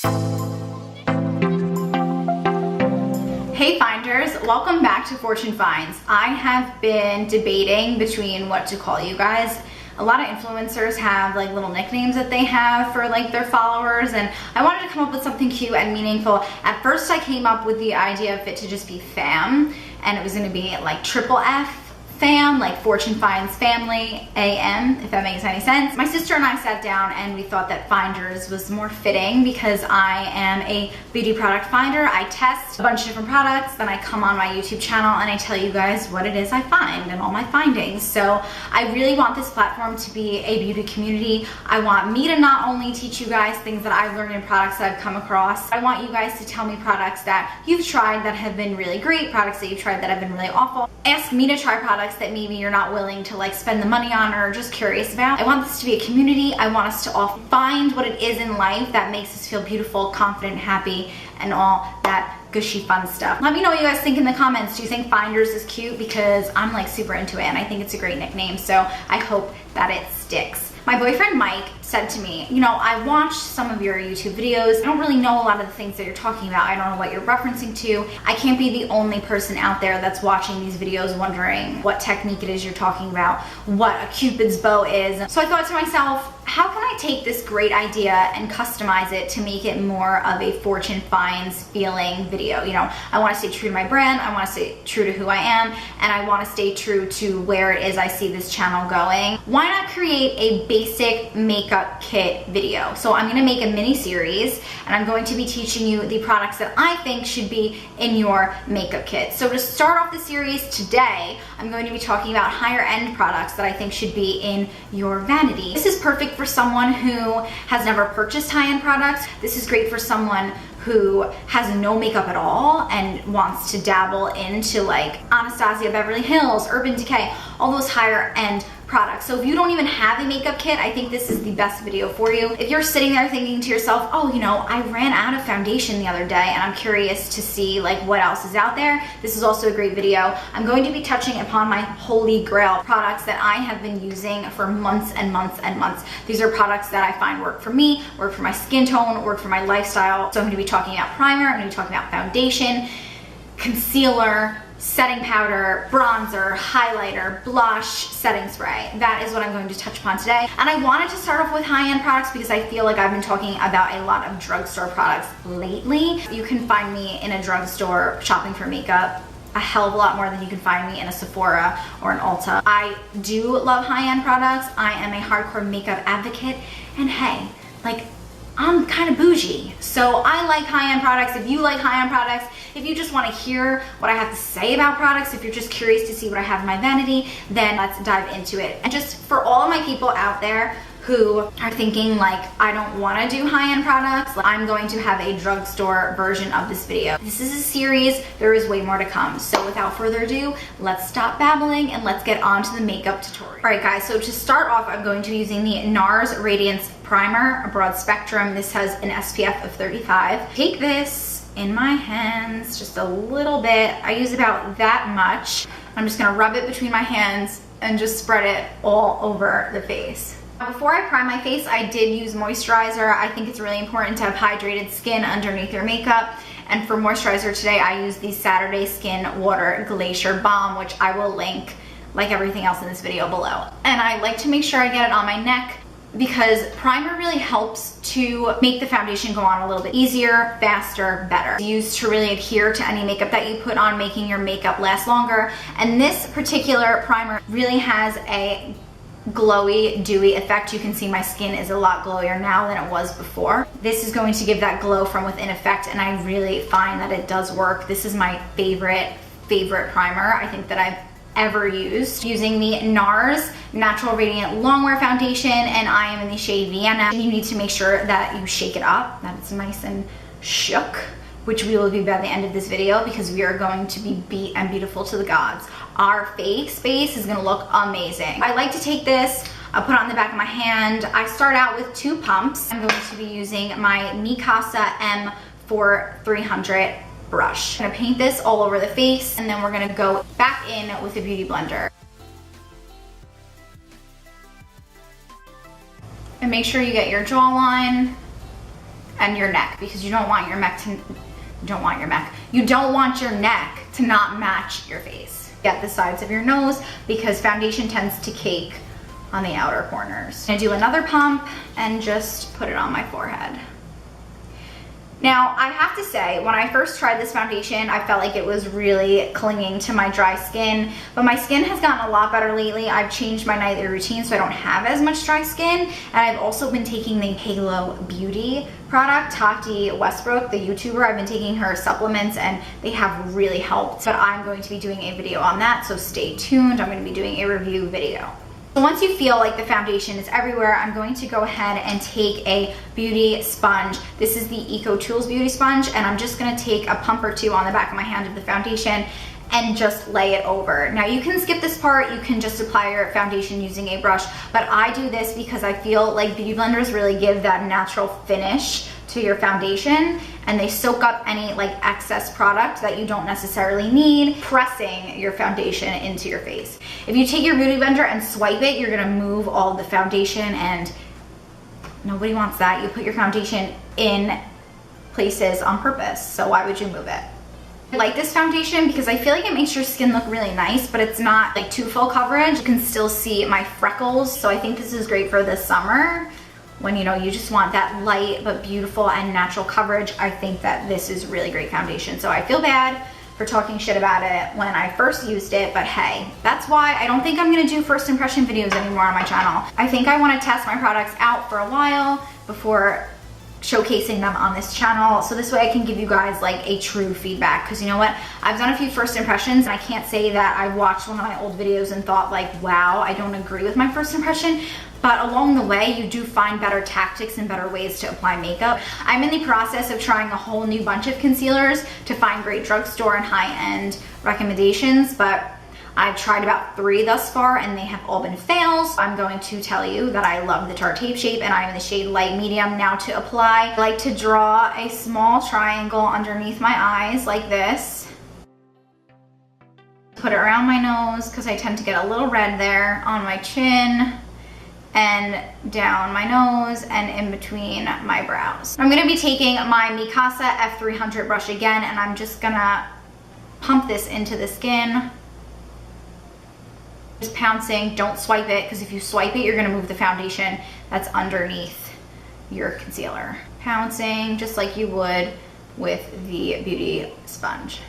Hey finders, welcome back to Fortune Finds. I have been debating between what to call you guys. A lot of influencers have like little nicknames that they have for like their followers, and I wanted to come up with something cute and meaningful. At first I came up with the idea of it to just be fam, and it was gonna be like triple F fam, like Fortune Finds Family, AM, if that makes any sense. My sister and I sat down and we thought that Finders was more fitting because I am a beauty product finder. I test a bunch of different products, then I come on my YouTube channel and I tell you guys what it is I find and all my findings. So I really want this platform to be a beauty community. I want me to not only teach you guys things that I've learned in products that I've come across, I want you guys to tell me products that you've tried that have been really great, products that you've tried that have been really awful. Ask me to try products that maybe you're not willing to like spend the money on or just curious about. I want this to be a community. I want us to all find what it is in life that makes us feel beautiful, confident, happy, and all that gushy fun stuff. Let me know what you guys think in the comments. Do you think Finders is cute? Because I'm like super into it and I think it's a great nickname, so I hope that it sticks. My boyfriend Mike said to me, you know, I watched some of your YouTube videos. I don't really know a lot of the things that you're talking about. I don't know what you're referencing to. I can't be the only person out there that's watching these videos wondering what technique it is you're talking about, what a Cupid's bow is. So I thought to myself, how can I take this great idea and customize it to make it more of a Fortune Finds feeling video? You know, I want to stay true to my brand, I want to stay true to who I am, and I want to stay true to where it is I see this channel going. Why not create a basic makeup kit video? So I'm going to make a mini series and I'm going to be teaching you the products that I think should be in your makeup kit. So to start off the series today, I'm going to be talking about higher end products that I think should be in your vanity. This is perfect for someone who has never purchased high-end products. This is great for someone who has no makeup at all and wants to dabble into like Anastasia, Beverly Hills, Urban Decay, all those higher end products. So if you don't even have a makeup kit, I think this is the best video for you. If you're sitting there thinking to yourself, oh, you know, I ran out of foundation the other day and I'm curious to see like what else is out there, this is also a great video. I'm going to be touching upon my holy grail products that I have been using for months and months and months. These are products that I find work for me, work for my skin tone, work for my lifestyle. So I'm going to be talking about primer, I'm going to be talking about foundation, concealer, setting powder, bronzer, highlighter, blush, setting spray. That is what I'm going to touch upon today. And I wanted to start off with high-end products because I feel like I've been talking about a lot of drugstore products lately. You can find me in a drugstore shopping for makeup a hell of a lot more than you can find me in a Sephora or an Ulta. I do love high-end products. I am a hardcore makeup advocate, and hey, like, I'm kind of bougie, so I like high-end products. If you like high-end products, if you just want to hear what I have to say about products, if you're just curious to see what I have in my vanity, then let's dive into it. And just for all of my people out there who are thinking like, I don't want to do high-end products, I'm going to have a drugstore version of this video. This is a series, there is way more to come. So without further ado, let's stop babbling and let's get on to the makeup tutorial. All right guys, so to start off, I'm going to be using the NARS Radiance Primer, a broad spectrum. This has an SPF of 35. Take this in my hands, just a little bit. I use about that much. I'm just gonna rub it between my hands and just spread it all over the face. Before I prime my face, I did use moisturizer. I think it's really important to have hydrated skin underneath your makeup. And for moisturizer today, I use the Saturday Skin Water Glacier Balm, which I will link like everything else in this video below. And I like to make sure I get it on my neck because primer really helps to make the foundation go on a little bit easier, faster, better. It's used to really adhere to any makeup that you put on, making your makeup last longer. And this particular primer really has a glowy, dewy effect. You can see my skin is a lot glowier now than it was before. This is going to give that glow from within effect, and I really find that it does work. This is my favorite primer I think that I've ever used. Using the NARS Natural Radiant Longwear Foundation, and I am in the shade Vienna. You need to make sure that you shake it up, that it's nice and shook, which we will do by the end of this video because we are going to be beat and beautiful to the gods. Our face base is gonna look amazing. I like to take this, I put it on the back of my hand. I start out with 2 pumps. I'm going to be using my Mikasa M4300 brush. I'm gonna paint this all over the face, and then we're gonna go back in with a beauty blender. And make sure you get your jawline and your neck, because you don't want your neck to, you don't want your neck to not match your face. Get the sides of your nose because foundation tends to cake on the outer corners. I'm gonna do another pump and just put it on my forehead. Now, I have to say, when I first tried this foundation, I felt like it was really clinging to my dry skin, but my skin has gotten a lot better lately. I've changed my nightly routine so I don't have as much dry skin, and I've also been taking the Halo Beauty product, Tati Westbrook, the YouTuber. I've been taking her supplements and they have really helped, but I'm going to be doing a video on that, so stay tuned. I'm going to be doing a review video. So once you feel like the foundation is everywhere, I'm going to go ahead and take a beauty sponge. This is the Eco Tools beauty sponge, and I'm just gonna take a pump or two on the back of my hand of the foundation and just lay it over. Now you can skip this part, you can just apply your foundation using a brush, but I do this because I feel like beauty blenders really give that natural finish to your foundation, and they soak up any like excess product that you don't necessarily need, pressing your foundation into your face. If you take your beauty blender and swipe it, you're gonna move all the foundation, and nobody wants that. You put your foundation in places on purpose, so why would you move it? I like this foundation because I feel like it makes your skin look really nice, but it's not like too full coverage. You can still see my freckles, so I think this is great for the summer when, you know, you just want that light but beautiful and natural coverage. I think that this is really great foundation. So I feel bad for talking shit about it when I first used it, but hey, that's why I don't think I'm gonna do first impression videos anymore on my channel. I think I wanna test my products out for a while before showcasing them on this channel, so this way I can give you guys like a true feedback, because you know what, I've done a few first impressions and I can't say that I watched one of my old videos and thought like, wow, I don't agree with my first impression, but along the way you do find better tactics and better ways to apply makeup. I'm in the process of trying a whole new bunch of concealers to find great drugstore and high-end recommendations, but I've tried about 3 thus far and they have all been fails. I'm going to tell you that I love the Tarte Tape Shape, and I'm in the shade light medium. Now to apply, I like to draw a small triangle underneath my eyes like this. Put it around my nose because I tend to get a little red there, on my chin, and down my nose and in between my brows. I'm gonna be taking my Mikasa F300 brush again, and I'm just gonna pump this into the skin. Just pouncing, don't swipe it, because if you swipe it, you're gonna move the foundation that's underneath your concealer. Pouncing just like you would with the beauty sponge.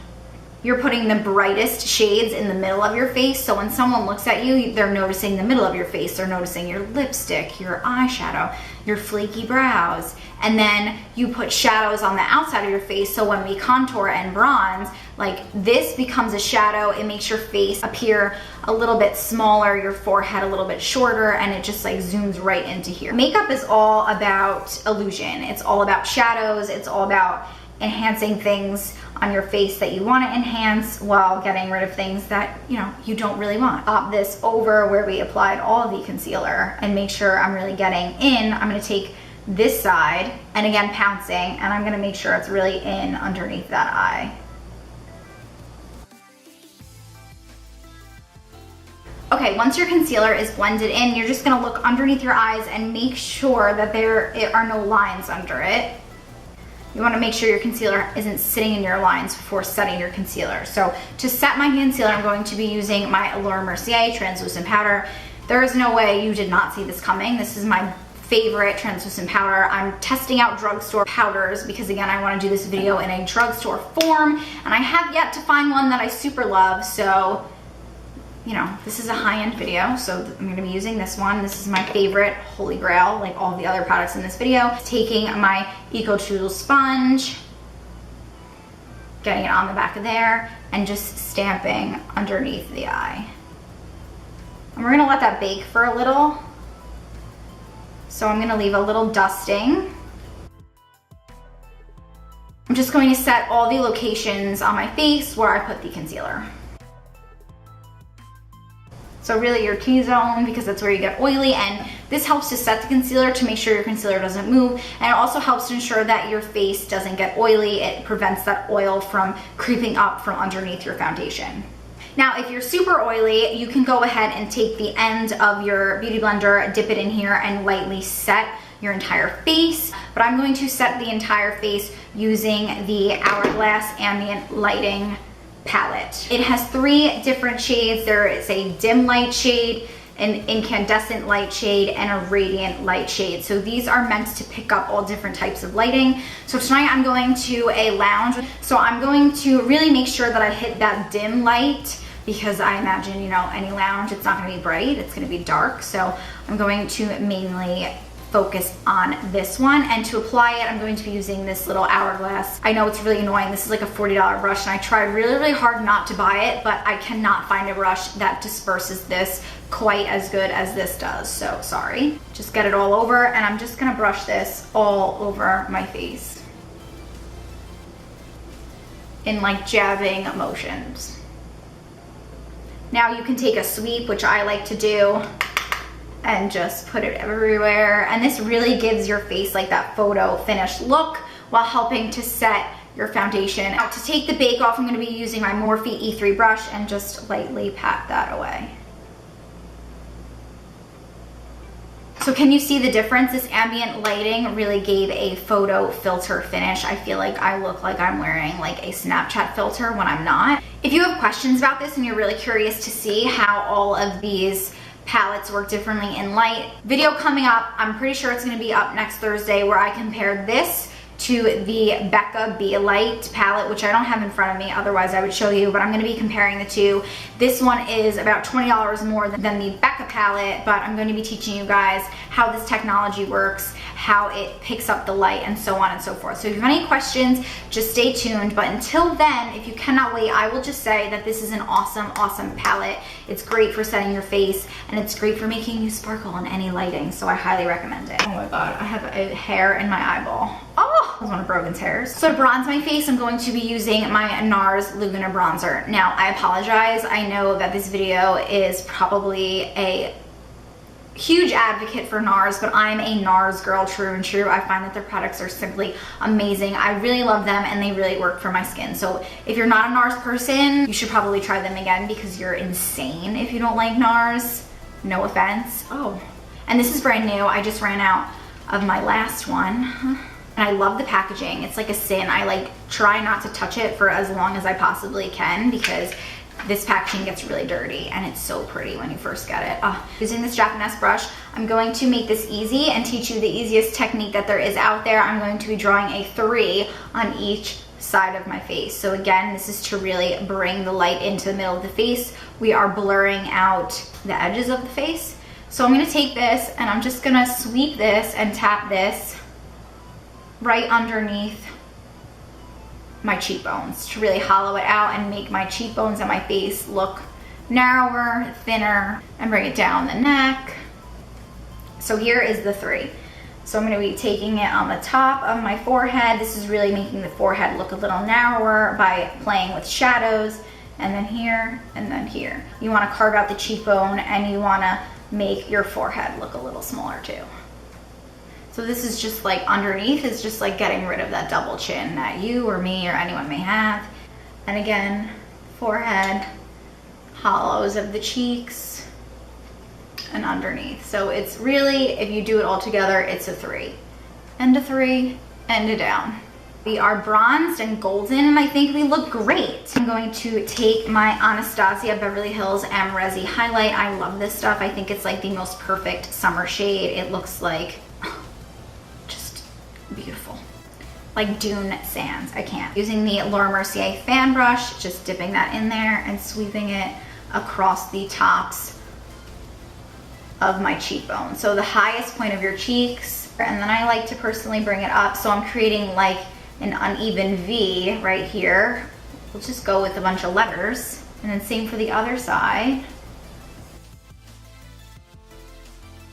You're putting the brightest shades in the middle of your face, so when someone looks at you, they're noticing the middle of your face. They're noticing your lipstick, your eyeshadow, your flaky brows, and then you put shadows on the outside of your face, so when we contour and bronze, like this becomes a shadow. It makes your face appear a little bit smaller, your forehead a little bit shorter, and it just like zooms right into here. Makeup is all about illusion. It's all about shadows. It's all about enhancing things on your face that you want to enhance while getting rid of things that, you know, you don't really want. Pop this over where we applied all the concealer and make sure I'm really getting in. I'm going to take this side and again pouncing, and I'm going to make sure it's really in underneath that eye. Okay, once your concealer is blended in, you're just gonna look underneath your eyes and make sure that there are no lines under it. You wanna make sure your concealer isn't sitting in your lines before setting your concealer. So to set my concealer, I'm going to be using my Allure Mercier translucent powder. There is no way you did not see this coming. This is my favorite translucent powder. I'm testing out drugstore powders because again, I wanna do this video in a drugstore form, and I have yet to find one that I super love, so you know, this is a high-end video, so I'm gonna be using this one. This is my favorite holy grail, like all the other products in this video. Taking my Eco Tools sponge, getting it on the back of there, and just stamping underneath the eye. And we're gonna let that bake for a little. So I'm gonna leave a little dusting. I'm just going to set all the locations on my face where I put the concealer. So really your T-zone, because that's where you get oily, and this helps to set the concealer to make sure your concealer doesn't move, and it also helps to ensure that your face doesn't get oily. It prevents that oil from creeping up from underneath your foundation. Now, if you're super oily, you can go ahead and take the end of your beauty blender, dip it in here, and lightly set your entire face, but I'm going to set the entire face using the Hourglass Ambient Lighting palette. It has 3 different shades. There is a dim light shade, an incandescent light shade, and a radiant light shade. So these are meant to pick up all different types of lighting. So tonight I'm going to a lounge. So I'm going to really make sure that I hit that dim light, because I imagine, you know, any lounge, it's not gonna be bright, it's gonna be dark. So I'm going to mainly focus on this one, and to apply it I'm going to be using this little Hourglass. I know it's really annoying, this is like a $40 brush, and I tried really hard not to buy it, but I cannot find a brush that disperses this quite as good as this does, so sorry. Just get it all over, and I'm just gonna brush this all over my face in like jabbing motions. Now you can take a sweep, which I like to do, and just put it everywhere. And this really gives your face like that photo finish look while helping to set your foundation. Now to take the bake off, I'm gonna be using my Morphe E3 brush and just lightly pat that away. So can you see the difference? This ambient lighting really gave a photo filter finish. I feel like I look like I'm wearing like a Snapchat filter when I'm not. If you have questions about this and you're really curious to see how all of these palettes work differently in light, video coming up, I'm pretty sure it's gonna be up next Thursday, where I compare this to the Becca Be Light palette, which I don't have in front of me, otherwise I would show you, but I'm gonna be comparing the two. This one is about $20 more than the Becca palette, but I'm going to be teaching you guys how this technology works, how it picks up the light, and so on and so forth. So if you have any questions, just stay tuned. But until then, if you cannot wait, I will just say that this is an awesome palette. It's great for setting your face, and it's great for making you sparkle in any lighting, so I highly recommend it. Oh my god, I have a hair in my eyeball. Oh, it was one of Brogan's hairs. So to bronze my face, I'm going to be using my NARS Laguna bronzer. Now, I apologize. I know that this video is probably a huge advocate for NARS, but I'm a NARS girl, true and true. I find that their products are simply amazing. I really love them, and they really work for my skin. So if you're not a NARS person, you should probably try them again, because you're insane if you don't like NARS. No offense. Oh, and this is brand new. I just ran out of my last one. And I love the packaging. It's like a sin. I like try not to touch it for as long as I possibly can, because this packaging gets really dirty, and it's so pretty when you first get it. Using this Japanese brush, I'm going to make this easy and teach you the easiest technique that there is out there. I'm going to be drawing a 3 on each side of my face. So again, this is to really bring the light into the middle of the face. We are blurring out the edges of the face. So I'm gonna take this, and I'm just gonna sweep this and tap this right underneath my cheekbones to really hollow it out and make my cheekbones and my face look narrower, thinner, and bring it down the neck. So here is the 3. So I'm going to be taking it on the top of my forehead. This is really making the forehead look a little narrower by playing with shadows. And then here, and then here. You want to carve out the cheekbone, and you want to make your forehead look a little smaller too. So this is just like underneath, is just like getting rid of that double chin that you or me or anyone may have. And again, forehead, hollows of the cheeks, and underneath. So it's really, if you do it all together, it's a 3. And a 3, and a down. We are bronzed and golden, and I think we look great. I'm going to take my Anastasia Beverly Hills Amarezzi highlight. I love this stuff. I think it's like the most perfect summer shade. It looks like beautiful, like dune sands. I can't. Using the Laura Mercier fan brush, just dipping that in there and sweeping it across the tops of my cheekbone. So the highest point of your cheeks, and then I like to personally bring it up, so I'm creating like an uneven V right here. We'll just go with a bunch of letters, and then same for the other side.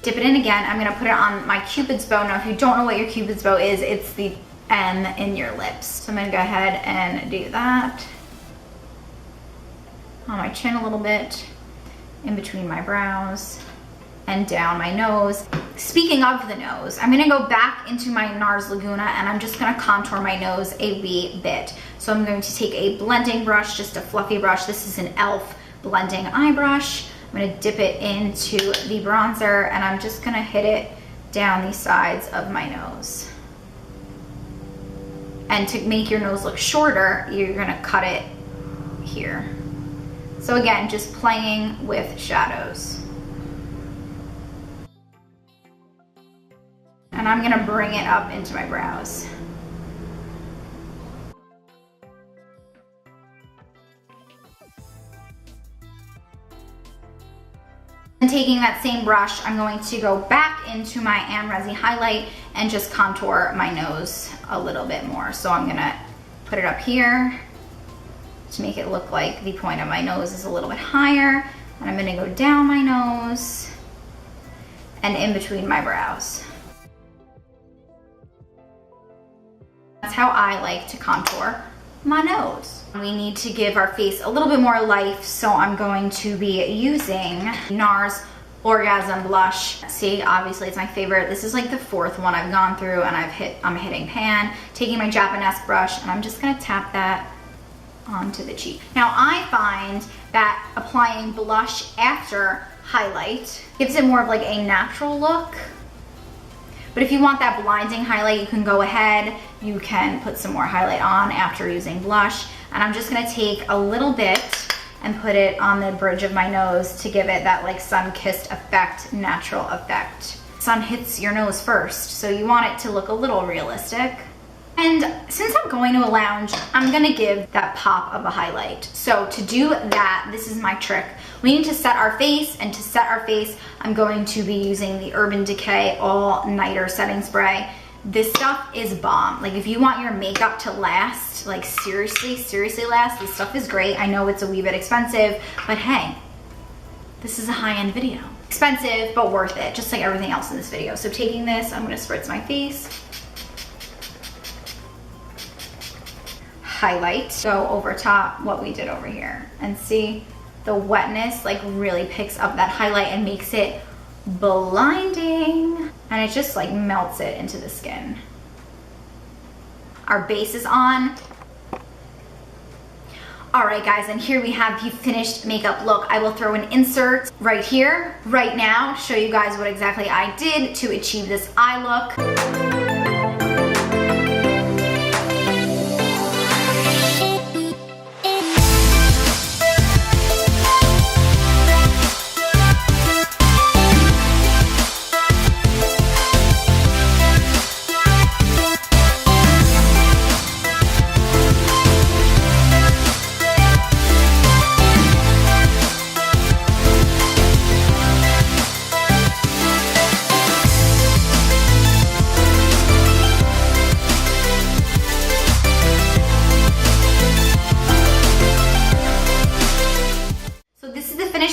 Dip it in again. I'm gonna put it on my Cupid's bow. Now, if you don't know what your Cupid's bow is, it's the M in your lips. So I'm gonna go ahead and do that on my chin a little bit, in between my brows, and down my nose. Speaking of the nose, I'm gonna go back into my NARS Laguna, and I'm just gonna contour my nose a wee bit. So I'm going to take a blending brush, just a fluffy brush. This is an e.l.f. blending eye brush. I'm gonna dip it into the bronzer, and I'm just gonna hit it down the sides of my nose. And to make your nose look shorter, you're gonna cut it here. So again, just playing with shadows. And I'm gonna bring it up into my brows. And taking that same brush, I'm going to go back into my Amrezi highlight and just contour my nose a little bit more. So I'm gonna put it up here to make it look like the point of my nose is a little bit higher. And I'm gonna go down my nose and in between my brows. That's how I like to contour my nose. We need to give our face a little bit more life, so I'm going to be using NARS Orgasm Blush. See, obviously it's my favorite. This is like the fourth one I've gone through, and I'm hitting pan, taking my Japanese brush, and I'm just gonna tap that onto the cheek. Now I find that applying blush after highlight gives it more of like a natural look. But if you want that blinding highlight, you can go ahead, you can put some more highlight on after using blush. And I'm just gonna take a little bit and put it on the bridge of my nose to give it that like sun-kissed effect, natural effect. Sun hits your nose first, so you want it to look a little realistic. And since I'm going to a lounge, I'm gonna give that pop of a highlight. So to do that, this is my trick. We need to set our face, and to set our face, I'm going to be using the Urban Decay All Nighter Setting Spray. This stuff is bomb. Like if you want your makeup to last, like seriously last, this stuff is great. I know it's a wee bit expensive, but hey, this is a high-end video. Expensive, but worth it, just like everything else in this video. So taking this, I'm gonna spritz my face. Highlight, go over top what we did over here. And see, the wetness like really picks up that highlight and makes it blinding. And it just like melts it into the skin. Our base is on. All right guys, and here we have the finished makeup look. I will throw an insert right here, right now, show you guys what exactly I did to achieve this eye look.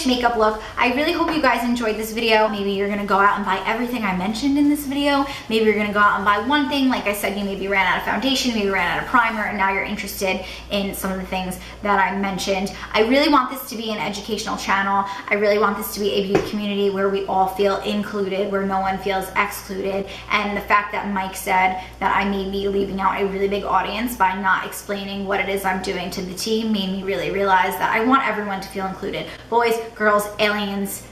Makeup look. I really hope you guys enjoyed this video. Maybe you're gonna go out and buy everything I mentioned in this video. Maybe you're gonna go out and buy one thing. Like I said, you maybe ran out of foundation, maybe ran out of primer, and now you're interested in some of the things that I mentioned. I really want this to be an educational channel. I really want this to be a beauty community where we all feel included, where no one feels excluded. And the fact that Mike said that I may be leaving out a really big audience by not explaining what it is I'm doing to the T made me really realize that I want everyone to feel included. Boys, girls, aliens,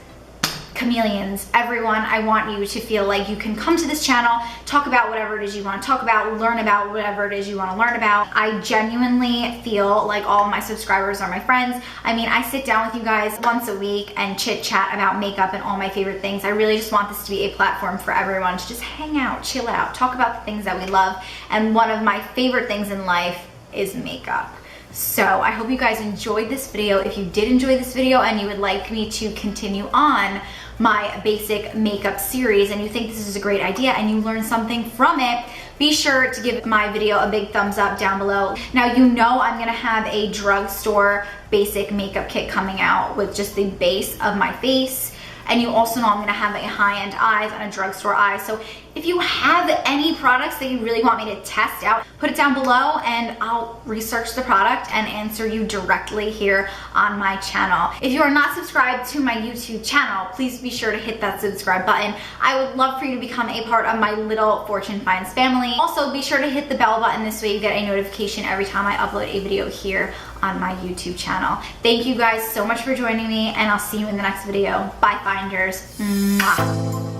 chameleons, everyone. I want you to feel like you can come to this channel, talk about whatever it is you want to talk about, learn about whatever it is you want to learn about. I genuinely feel like all of my subscribers are my friends. I mean, I sit down with you guys once a week and chit chat about makeup and all my favorite things. I really just want this to be a platform for everyone to just hang out, chill out, talk about the things that we love. And one of my favorite things in life is makeup. So I hope you guys enjoyed this video. If you did enjoy this video and you would like me to continue on my basic makeup series and you think this is a great idea and you learned something from it, be sure to give my video a big thumbs up down below. Now you know I'm gonna have a drugstore basic makeup kit coming out with just the base of my face. And you also know I'm gonna have a high-end eyes and a drugstore eye. So if you have any products that you really want me to test out, put it down below and I'll research the product and answer you directly here on my channel. If you are not subscribed to my YouTube channel, please be sure to hit that subscribe button. I would love for you to become a part of my little Fortune Finds family. Also, be sure to hit the bell button. This way you get a notification every time I upload a video here on my YouTube channel. Thank you guys so much for joining me and I'll see you in the next video. Bye, Finders. Mwah.